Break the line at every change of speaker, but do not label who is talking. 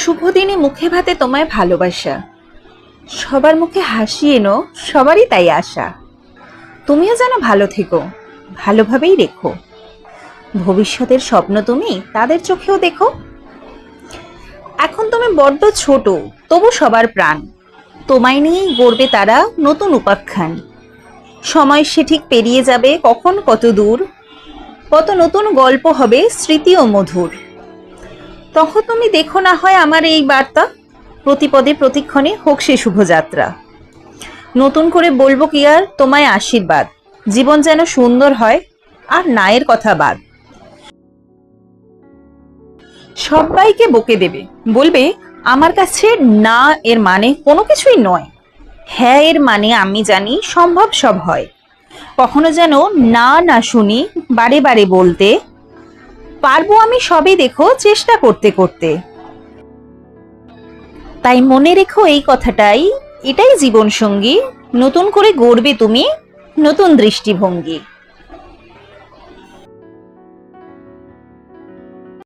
শুভ দিনে মুখে ভাতে তোমায় ভালোবাসা, সবার মুখে হাসি এনো, সবারই তাই আশা। তুমিও যেন ভালো থেকো, ভালোভাবেই রেখো। ভবিষ্যতের স্বপ্ন তুমি তাদের চোখেও দেখো। এখন তুমি বড্ড ছোট, তবু সবার প্রাণ। তোমায় নিয়েই গড়বে তারা নতুন উপাখ্যান। সময় সে ঠিক পেরিয়ে যাবে কখন কত দূর, কত নতুন গল্প হবে স্মৃতি ও মধুর। তখন তুমি দেখো না হয় আমার এই বার্তা, প্রতিপদে প্রতিক্ষণে হোক সে শুভযাত্রা। নতুন করে বলবো কি আর তোমায় আশীর্বাদ, জীবন যেন সুন্দর হয় আর নায়ের কথা বাদ। সবাইকে বকে দেবে, বলবে আমার কাছে না এর মানে কোনো কিছুই নয়, হ্যাঁ এর মানে আমি জানি সম্ভব সব হয়। কখনো যেন না না শুনি বারে বারে বলতে, পারবো আমি সবই দেখো চেষ্টা করতে করতে। তাই মনে রেখো এই কথাটাই, এটাই জীবন সঙ্গী, নতুন করে গড়বে তুমি নতুন দৃষ্টিভঙ্গি।